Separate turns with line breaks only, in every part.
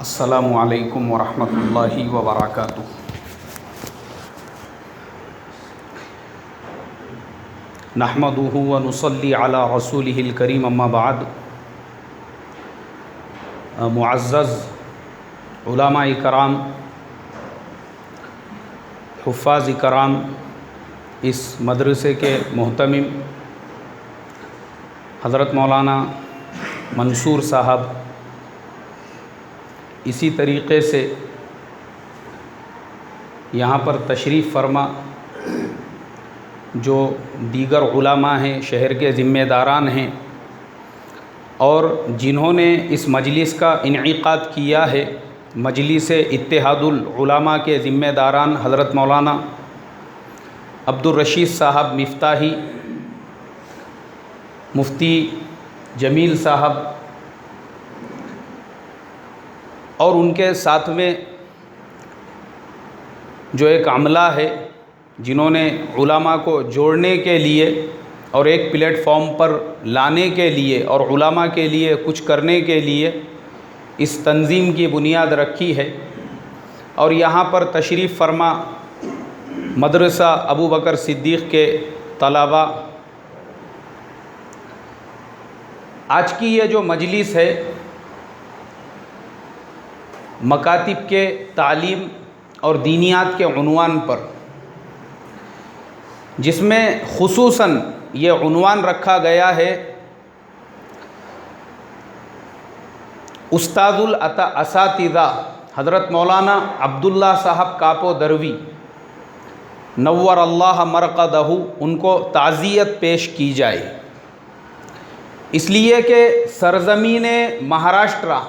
अस्सलामु अलैकुम वरहमतुल्लाहि वबरकातुहू। नहमदुहु व नुसल्ली अला रसूलिहिल करीम, अम्मा बाद। मुअज़्ज़ज़ उलमा-ए कराम, हुफ़्फ़ाज़-ए कराम, इस मदरसे के मोहतमिम हज़रत मौलाना मंसूर साहब, इसी तरीक़े से यहाँ पर तशरीफ़ फ़रमा जो दीगर उलमा हैं, शहर के ज़िम्मेदारान हैं और जिन्होंने इस मजलिस का इनेकाद किया है। मजलिस इत्तेहादुल उलमा के ज़िम्मेदारान हज़रत मौलाना अब्दुर रशीद साहब मिफ्ताही, मुफ्ती जमील साहब और उनके साथ में जो एक अमला है जिन्होंने उलमा को जोड़ने के लिए और एक प्लेटफॉर्म पर लाने के लिए और उलमा के लिए कुछ करने के लिए इस तंज़ीम की बुनियाद रखी है। और यहाँ पर तशरीफ़ फ़रमा मदरसा अबू बकर सिद्दीक़ के तलबा। आज की ये जो मजलिस है मकातिब के तालीम और दीनियात के उन्वान पर, जिसमें खुसूसन ये उन्वान रखा गया है उस्तादुल असातिज़ा हज़रत मौलाना अब्दुल्ला साहब कापो दरवी नव्वर अल्लाह मरक़दहू, उनको ताज़ियत पेश की जाए। इसलिए कि सरज़मीन महाराष्ट्र,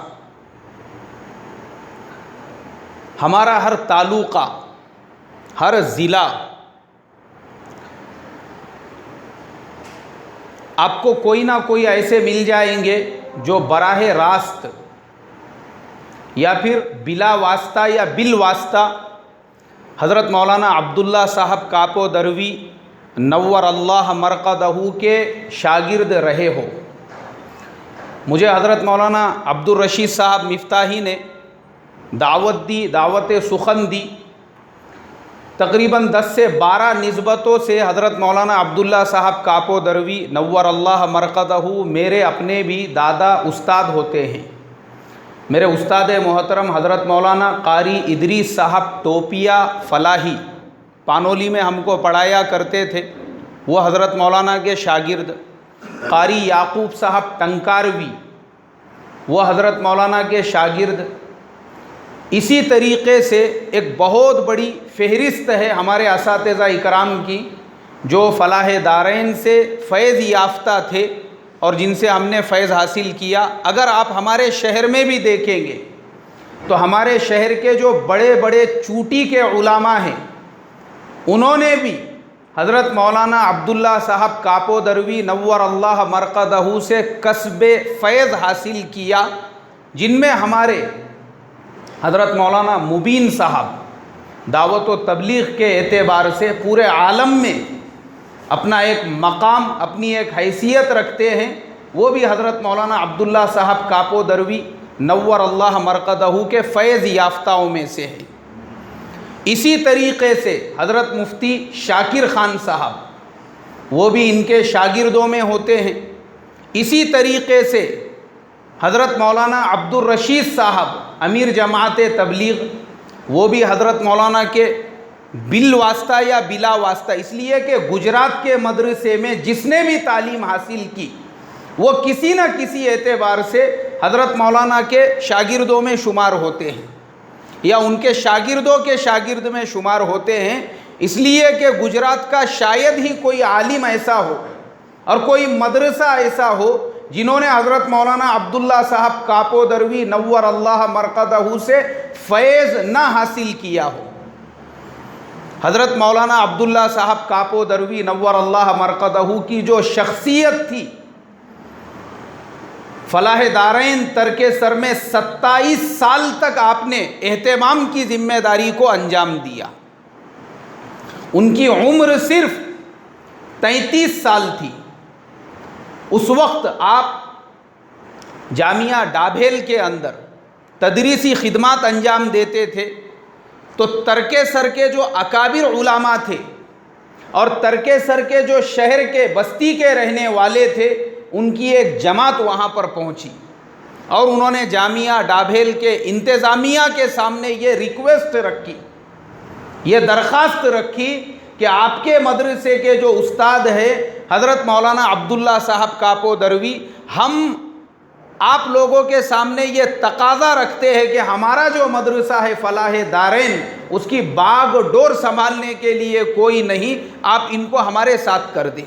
हमारा हर तालुका, हर ज़िला आपको कोई ना कोई ऐसे मिल जाएंगे जो बराह रास्त या फिर बिला वास्ता या बिल वास्ता हज़रत मौलाना अब्दुल्ला साहब कापो दरवी नव्वर अल्लाह मरक़दहू के शागिर्द रहे हो। मुझे हज़रत मौलाना अब्दुर रशीद साहब मिफ्ताही ने दावत दी, दावत सुखन दी। तकरीबन 10 से 12 निस्बतों से हज़रत मौलाना अब्दुल्ला साहब कापो दरवी नव्वर अल्लाह मरक़दहू मेरे अपने भी दादा उस्ताद होते हैं। मेरे उस्ताद मोहतरम हज़रत मौलाना कारी इदरीस साहब टोपिया फ़लाही पानोली में हमको पढ़ाया करते थे। वो हज़रत मौलाना के शागिर्द। कारी याकूब साहब टंकारवी, वो हज़रत मौलाना के शागिर्द। इसी तरीक़े से एक बहुत बड़ी फ़हरिस्त है हमारे असातिज़ा इकराम की जो फ़लाह दारैन से फ़ैज़ याफ्ता थे और जिनसे हमने फ़ैज़ हासिल किया। अगर आप हमारे शहर में भी देखेंगे तो हमारे शहर के जो बड़े बड़े चूटी के उलमा हैं, उन्होंने भी हज़रत मौलाना अब्दुल्ला साहब कापो दरवी नव्वर अल्लाह मरक़दहू से कसबे फ़ैज़ हासिल किया, जिनमें हमारे हज़रत मौलाना मुबीन साहब दावत व तबलीग़ के एतबार से पूरे आलम में अपना एक मकाम, अपनी एक हैसियत रखते हैं। वो भी हज़रत मौलाना अब्दुल्ला साहब कापो दरवी नव्वर अल्लाह मरक़दहू के फ़ैज़ याफ्ताओं में से है। इसी तरीक़े से हज़रत मुफ्ती शाकिर ख़ान साहब, वो भी इनके शागिर्दों में होते हैं। इसी तरीक़े से हज़रत मौलाना अब्दुर रशीद साहब अमीर जमात तबलीग़, वो भी हज़रत मौलाना के बिल वास्ता या बिला वास्ता, इसलिए कि गुजरात के मदरसे में जिसने भी तालीम हासिल की वो किसी न किसी एतबार से हज़रत मौलाना के शागिर्दों में शुमार होते हैं या उनके शागिर्दों के शागिर्द में शुमार होते हैं। इसलिए कि गुजरात का शायद ही कोई आलिम ऐसा हो और कोई मदरसा ऐसा हो जिन्होंने हज़रत मौलाना अब्दुल्ला साहब कापो दरवी नव्वर अल्लाह मरक़दहू से फ़ैज़ न हासिल किया हो। हज़रत मौलाना अब्दुल्ला साहब कापो दरवी नव्वर अल्लाह मरक़दहू की जो शख्सियत थी, फ़लाह दारैन तरके सर में 27 साल तक आपने एहतमाम की ज़िम्मेदारी को अंजाम दिया। उनकी उम्र सिर्फ 33 साल थी। उस वक्त आप जामिया डाभेल के अंदर तदरीसी खिदमत अंजाम देते थे, तो तरकेसर के जो अकाबिर उलामा थे और तरकेसर के जो शहर के बस्ती के रहने वाले थे, उनकी एक जमात वहाँ पर पहुँची और उन्होंने जामिया डाभेल के इंतज़ामिया के सामने ये रिक्वेस्ट रखी, ये दरख्वास्त रखी कि आपके मदरसे के जो उस्ताद है हज़रत मौलाना अब्दुल्ला साहब कापो दरवी, हम आप लोगों के सामने ये तकाज़ा रखते हैं कि हमारा जो मदरसा है फलाह दारैन, उसकी बाग डोर संभालने के लिए कोई नहीं, आप इनको हमारे साथ कर दें।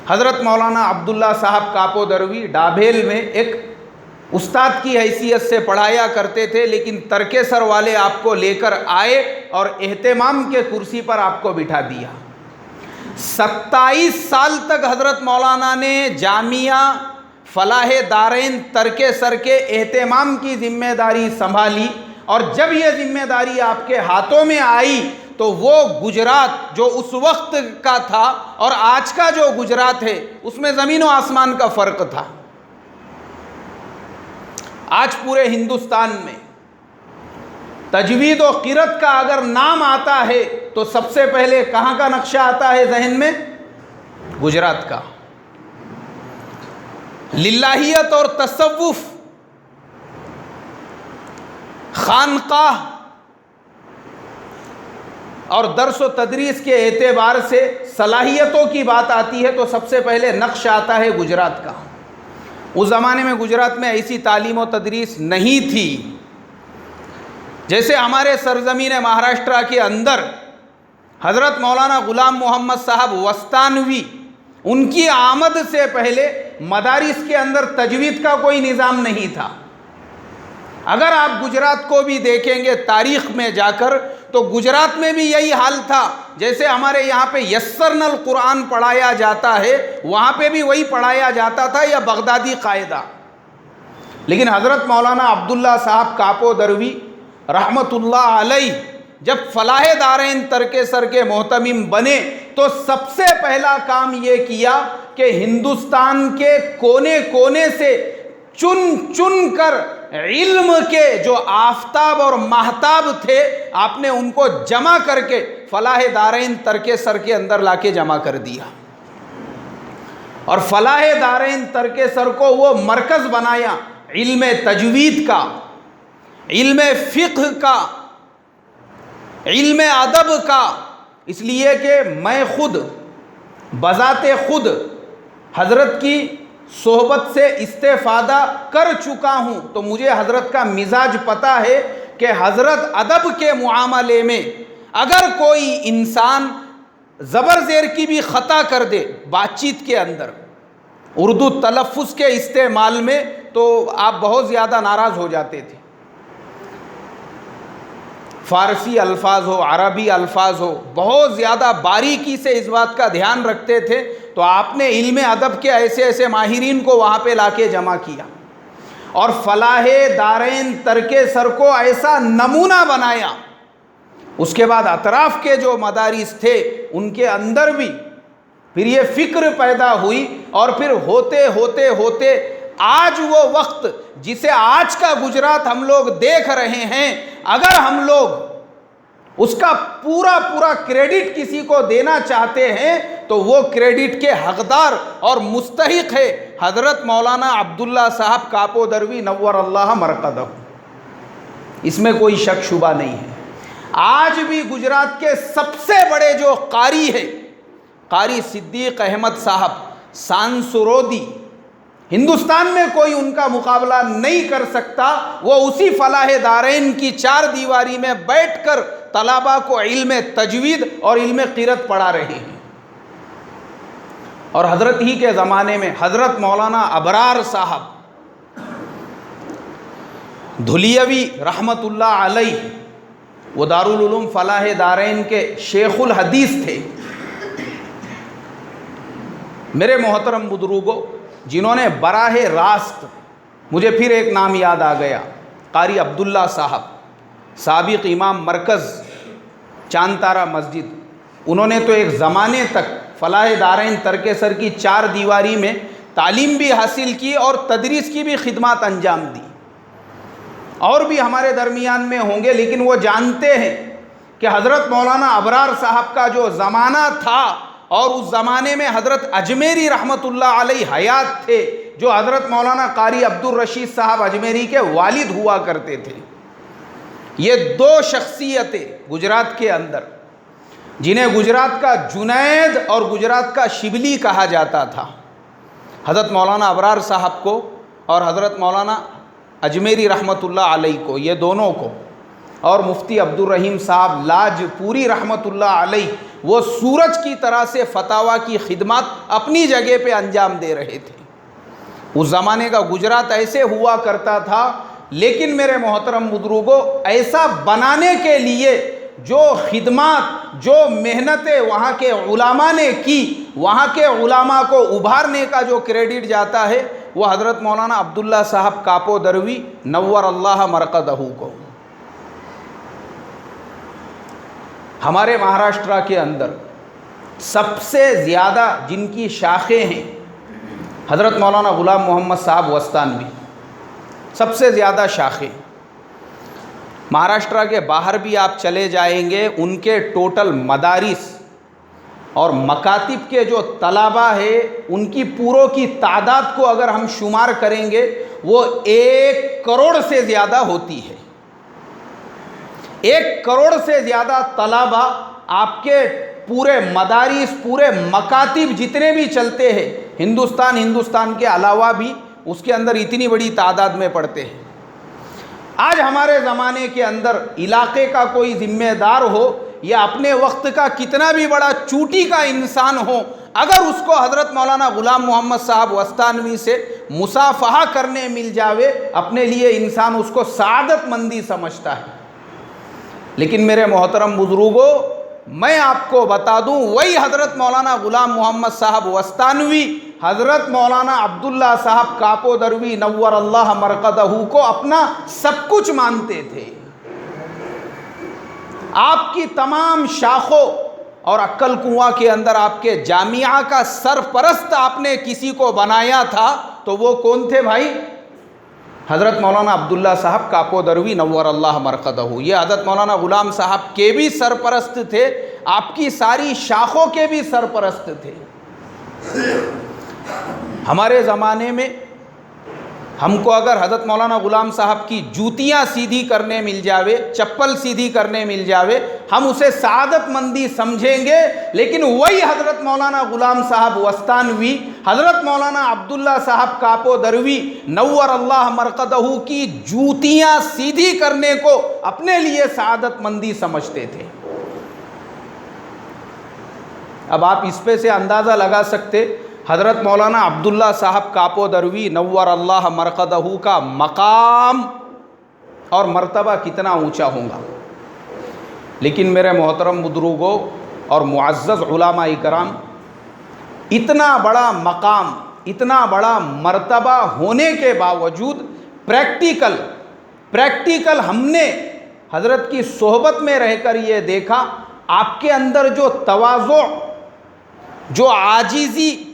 हज़रत मौलाना अब्दुल्ला साहब कापो दरवी डाभेल में एक उस्ताद की हैसियत से पढ़ाया करते थे, लेकिन तरकेसर वाले आपको लेकर आए और एहतमाम के कुर्सी पर आपको बिठा दिया। 27 साल तक हज़रत मौलाना ने जामिया फलाह दारैन तरकेसर के एहतमाम की ज़िम्मेदारी संभाली, और जब यह ज़िम्मेदारी आपके हाथों में आई तो वो गुजरात जो उस वक्त का था और आज का जो गुजरात है, उसमें ज़मीन व आसमान का फ़र्क था। आज पूरे हिंदुस्तान में तजवीद और क़िरत का अगर नाम आता है तो सबसे पहले कहाँ का नक्शा आता है जहन में? गुजरात का। लिल्लाहियत और तसव्वुफ, खानकाह और दर्स व तदरीस के एतबार से सलाहियतों की बात आती है तो सबसे पहले नक्श आता है गुजरात का। उस ज़माने में गुजरात में ऐसी तालीम व तदरीस नहीं थी। जैसे हमारे सरज़मीन महाराष्ट्र के अंदर हज़रत मौलाना ग़ुलाम मोहम्मद साहब वस्तानवी, उनकी आमद से पहले मदारिस के अंदर तजवीद का कोई निज़ाम नहीं था। अगर आप गुजरात को भी देखेंगे तारीख़ में जाकर तो गुजरात में भी यही हाल था। जैसे हमारे यहाँ पे यस्सरनल कुरान पढ़ाया जाता है, वहाँ पे भी वही पढ़ाया जाता था, या बगदादी कायदा। लेकिन हज़रत मौलाना अब्दुल्ला साहब कापो दरवी रहमतुल्लाह अलैह जब फलाह दारैन तरकेसर के मोहतमिम बने तो सबसे पहला काम ये किया कि हिंदुस्तान के कोने कोने से चुन चुन कर इल्म के जो आफताब और महताब थे, आपने उनको जमा करके फलाह दारैन तरकेसर के अंदर लाके जमा कर दिया। और फलाह दारैन तरकेसर को वो मरकज़ बनाया इल्म तजवीद का, इल्म फ़िक़्ह का, इल्म अदब का। इसलिए कि मैं खुद बज़ाते खुद हज़रत की सोहबत से इस्तेफ़ादा कर चुका हूँ, तो मुझे हज़रत का मिजाज पता है कि हज़रत अदब के मुआमले में अगर कोई इंसान ज़बर ज़ेर की भी ख़ता कर दे बातचीत के अंदर, उर्दू तलफ़्फ़ुज़ के इस्तेमाल में, तो आप बहुत ज़्यादा नाराज़ हो जाते थे। फ़ारसी अल्फाज हो, अरबी अल्फाज हो, बहुत ज़्यादा बारीकी से इस बात का ध्यान रखते थे। तो आपने इल्म अदब के ऐसे ऐसे माहिरीन को वहाँ पे लाके जमा किया और फलाह दारैन तरकेसर को ऐसा नमूना बनाया। उसके बाद अतराफ़ के जो मदारिस थे उनके अंदर भी फिर ये फ़िक्र पैदा हुई, और फिर होते होते होते आज वो वक्त जिसे आज का गुजरात हम लोग देख रहे हैं, अगर हम लोग उसका पूरा पूरा क्रेडिट किसी को देना चाहते हैं तो वो क्रेडिट के हकदार और मुस्तहिक है हज़रत मौलाना अब्दुल्ला साहब कापो दरवी नव्वर अल्लाह मरकदहू। इसमें कोई शक शुबा नहीं है। आज भी गुजरात के सबसे बड़े जो कारी है, कारी सिद्दीक़ अहमद साहब सांसुरोदी, हिंदुस्तान में कोई उनका मुकाबला नहीं कर सकता। वो उसी फलाह दारैन की चार दीवारी में बैठकर तलाबा को इल्म तजवीद और इल्म क़िरत पढ़ा रहे हैं। और हज़रत ही के ज़माने में हज़रत मौलाना अबरार साहब धुलियवी रहमतुल्लाह अलैह, वो दारुल उलूम फलाह दारैन के शेखुल हदीस थे। मेरे मोहतरम बुजुर्गों, जिन्होंने बराह रास्त, मुझे फिर एक नाम याद आ गया, कारी अब्दुल्ला साहब, साबिक़ इमाम मरकज़ चांद तारा मस्जिद। उन्होंने तो एक ज़माने तक फलाह दारैन तरकेसर की चार दीवारी में तालीम भी हासिल की और तदरीस की भी खिदमत अंजाम दी। और भी हमारे दरमियान में होंगे, लेकिन वो जानते हैं कि हज़रत मौलाना अबरार साहब का जो ज़माना था और उस ज़माने में हज़रत अजमेरी रहमतुल्लाह अलैहि हयात थे, जो हज़रत मौलाना कारी अब्दुल रशीद साहब अजमेरी के वालिद हुआ करते थे। ये दो शख्सियतें गुजरात के अंदर, जिन्हें गुजरात का जुनैद और गुजरात का शिबली कहा जाता था, हज़रत मौलाना अबरार साहब को और हज़रत मौलाना अजमेरी रहमतुल्लाह अलैहि को, ये दोनों को, और मुफ्ती अब्दुल रहीम साहब लाजपूरी रहमतुल्लाह अलैहि, वो सूरज की तरह से फतावा की खिदमत अपनी जगह पे अंजाम दे रहे थे। उस ज़माने का गुजरात ऐसे हुआ करता था, लेकिन मेरे मोहतरम बुजुर्गों, ऐसा बनाने के लिए जो खिदमत, जो मेहनतें वहाँ के उलामा ने की, वहाँ के उलामा को उभारने का जो क्रेडिट जाता है वह हज़रत मौलाना अब्दुल्ला साहब कापो दरवी नव्वर अल्लाह मरकदहू को। हमारे महाराष्ट्र के अंदर सबसे ज़्यादा जिनकी शाखें हैं हज़रत मौलाना ग़ुलाम मोहम्मद साहब वस्तानवी, सबसे ज़्यादा शाखें। महाराष्ट्र के बाहर भी आप चले जाएंगे, उनके टोटल मदारिस और मकातिब के जो तलाबा है, उनकी पूरों की तादाद को अगर हम शुमार करेंगे वो 1 करोड़ से ज़्यादा होती है। 1 करोड़ से ज़्यादा तलाबा आपके पूरे मदारिस, पूरे मकातिब जितने भी चलते हैं हिंदुस्तान के अलावा भी, उसके अंदर इतनी बड़ी तादाद में पढ़ते हैं। आज हमारे ज़माने के अंदर इलाके का कोई ज़िम्मेदार हो या अपने वक्त का कितना भी बड़ा चूटी का इंसान हो, अगर उसको हज़रत मौलाना ग़ुलाम मोहम्मद साहब वस्तानवी से मुसाफ़हा करने मिल जावे, अपने लिए इंसान उसको सादतमंदी समझता है। लेकिन मेरे मोहतरम बुजुर्गों, मैं आपको बता दूं, वही हज़रत मौलाना ग़ुलाम मोहम्मद साहब वस्तानवी हज़रत मौलाना अब्दुल्ला साहब कापो दरवी नव्वर अल्लाह मरकदहू को अपना सब कुछ मानते थे। आपकी तमाम शाखों और अक्कल कुआं के अंदर आपके जामिया का सरपरस्त आपने किसी को बनाया था, तो वो कौन थे भाई? हज़रत मौलाना अब्दुल्ला साहब कापो दरवी नव्वर अल्लाह मरकदहू। ये हज़रत मौलाना ग़ुलाम साहब के भी सरपरस्त थे, आपकी सारी शाखों के भी सरपरस्त थे। हमारे ज़माने में हमको अगर हज़रत मौलाना ग़ुलाम साहब की जूतियाँ सीधी करने मिल जावे, चप्पल सीधी करने मिल जावे, हम उसे सादतमंदी समझेंगे। लेकिन वही हज़रत मौलाना ग़ुलाम साहब वस्तानवी, हज़रत मौलाना अब्दुल्ला साहब कापो दरवी नव्वर अल्लाह मरकदहू की जूतियाँ सीधी करने को अपने लिए सादतमंदी समझते थे। अब आप इस पे से अंदाज़ा लगा सकते हज़रत मौलाना अब्दुल्ला साहब कापो दरवी नव्वर अल्लाह मरकदहू का मकाम और मर्तबा कितना ऊंचा होगा। लेकिन मेरे मोहतरम बुजुर्गों और मुअज़्ज़ज़ उलमा इकराम, इतना बड़ा मकाम, इतना बड़ा मर्तबा होने के बावजूद प्रैक्टिकल हमने हज़रत की सोहबत में रहकर ये देखा, आपके अंदर जो तवाज़ु, जो आजिज़ी,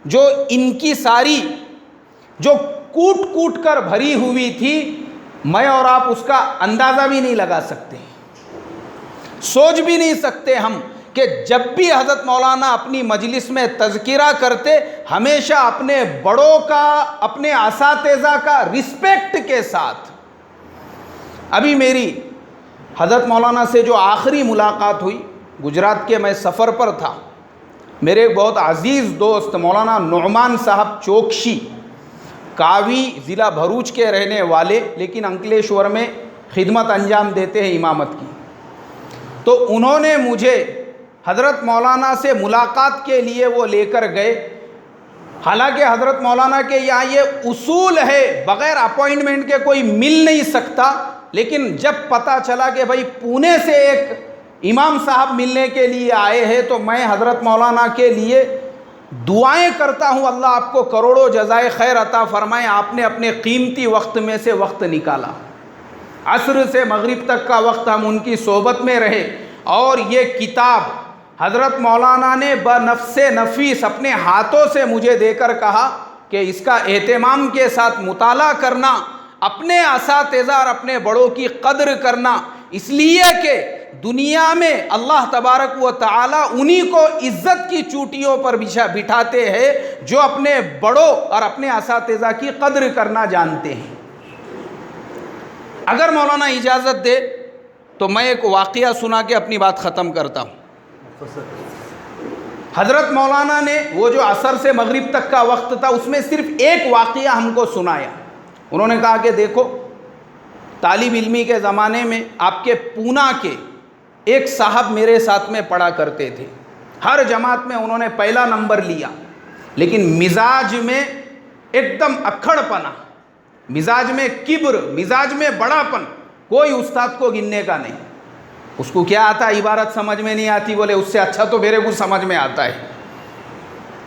जो इनकी सारी जो कूट कूट कर भरी हुई थी, मैं और आप उसका अंदाज़ा भी नहीं लगा सकते, सोच भी नहीं सकते हम कि जब भी हज़रत मौलाना अपनी मजलिस में तज़किरा करते, हमेशा अपने बड़ों का, अपने असातिज़ा का रिस्पेक्ट के साथ। अभी मेरी हज़रत मौलाना से जो आखिरी मुलाकात हुई, गुजरात के मैं सफ़र पर था, मेरे एक बहुत अज़ीज़ दोस्त मौलाना नुअमान साहब चोकशी, कावी ज़िला भरूच के रहने वाले, लेकिन अंकलेश्वर में खिदमत अंजाम देते हैं इमामत की, तो उन्होंने मुझे हज़रत मौलाना से मुलाकात के लिए वो लेकर गए। हालांकि हज़रत मौलाना के यहाँ ये उसूल है, बग़ैर अपॉइंटमेंट के कोई मिल नहीं सकता, लेकिन जब पता चला कि भाई पुणे से एक इमाम साहब मिलने के लिए आए हैं, तो मैं हज़रत मौलाना के लिए दुआएं करता हूँ, अल्लाह आपको करोड़ों जज़ाए खैर अता फ़रमाए। आपने अपने कीमती वक्त में से वक्त निकाला, असर से मगरिब तक का वक्त हम उनकी सोहबत में रहे, और ये किताब हज़रत मौलाना ने बनफ़्से नफ़ीस अपने हाथों से मुझे देकर कहा कि इसका एहतमाम के साथ मुताला करना, अपने असातिज़ा और अपने बड़ों की कद्र करना, इसलिए कि दुनिया में अल्लाह तबारक व तआला उन्हीं को इज़्ज़त की चोटियों पर बिठाते हैं जो अपने बड़ों और अपने असातिज़ा की कद्र करना जानते हैं। अगर मौलाना इजाज़त दे तो मैं एक वाक़या सुना के अपनी बात ख़त्म करता हूँ। हज़रत मौलाना ने वो जो असर से मगरिब तक का वक्त था उसमें सिर्फ एक वाक़या हमको सुनाया। उन्होंने कहा कि देखो, तालिब इल्मी के ज़माने में आपके पूना के एक साहब मेरे साथ में पढ़ा करते थे। हर जमात में उन्होंने पहला नंबर लिया, लेकिन मिजाज में एकदम अक्खड़पना, मिजाज में किब्र, मिजाज में बड़ापन, कोई उस्ताद को गिनने का नहीं। उसको क्या आता, इबारत समझ में नहीं आती, बोले उससे अच्छा तो मेरे को समझ में आता है।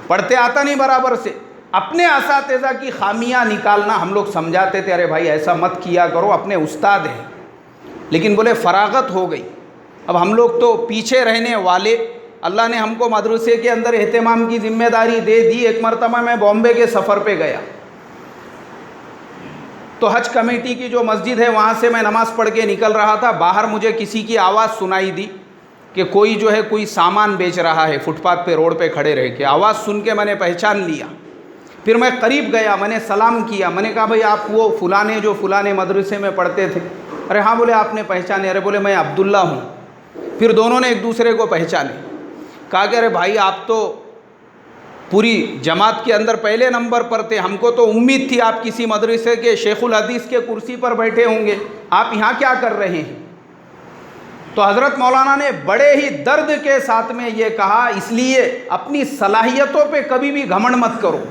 पढ़ते आता नहीं बराबर से। अपने असातिज़ा की खामियां निकालना हम लोग समझाते थे, अरे भाई ऐसा मत किया करो, अपने उस्ताद हैं। लेकिन बोले फरागत हो गई, अब हम लोग तो पीछे रहने वाले। अल्लाह ने हमको मदरसे के अंदर एहतमाम की जिम्मेदारी दे दी। एक मरतबा मैं बॉम्बे के सफ़र पे गया तो हज कमेटी की जो मस्जिद है वहाँ से मैं नमाज़ पढ़ के निकल रहा था। बाहर मुझे किसी की आवाज़ सुनाई दी कि कोई जो है कोई सामान बेच रहा है, फुटपाथ पे रोड पे खड़े रह के। आवाज़ सुन के मैंने पहचान लिया। फिर मैं करीब गया, मैंने सलाम किया, मैंने कहा भाई आप वो फ़ुलाने जो फ़ुलाने मदरसे में पढ़ते थे? अरे हाँ। बोले आपने पहचाने? अरे बोले मैं अब्दुल्ला हूँ। फिर दोनों ने एक दूसरे को पहचाने। कहा कि अरे भाई आप तो पूरी जमात के अंदर पहले नंबर पर थे, हमको तो उम्मीद थी आप किसी मदरसे के शेखुल हदीस के कुर्सी पर बैठे होंगे, आप यहाँ क्या कर रहे हैं? तो हज़रत मौलाना ने बड़े ही दर्द के साथ में ये कहा, इसलिए अपनी सलाहियतों पे कभी भी घमंड मत करो।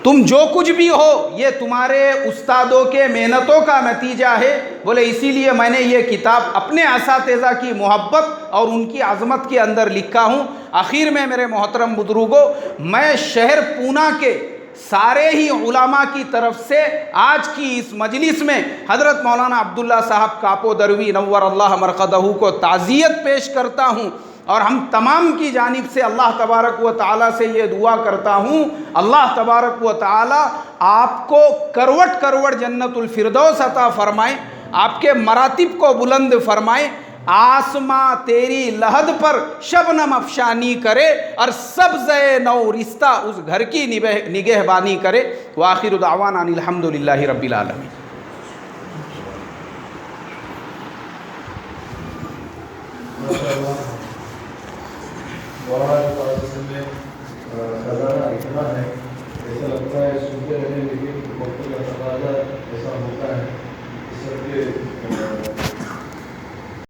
तुम जो कुछ भी हो ये तुम्हारे उस्तादों के मेहनतों का नतीजा है। बोले इसीलिए मैंने ये किताब अपने असातिज़ा की मोहब्बत और उनकी अज़मत के अंदर लिखा हूँ। आखिर में मेरे मोहतरम बुज़ुर्गों, मैं शहर पूना के सारे ही उलमा की तरफ से आज की इस मजलिस में हज़रत मौलाना अब्दुल्ला साहब कापो दरवी नव्वर अल्लाह मरक़दहू को ताज़ियत पेश करता हूँ। और हम तमाम की जानिब से अल्लाह तबारक व तआला से ये दुआ करता हूँ, अल्लाह तबारक व तआला आपको करवट करवट जन्नतुल फिरदौस अता फ़रमाए, आपके मरातिब को बुलंद फ़रमाए, आसमां तेरी लहद पर शबनम अफशानी करे और सब्ज़े नौ रिश्ता उस घर की निगहबानी करे। व आखिरु दावाना अनिल हम्दुलिल्लाहि रब्बिल आलमीन।
खजाना इतना है, ऐसा लगता है सुनते रहे, लेकिन वक्त का तकाज़ा ऐसा होता है।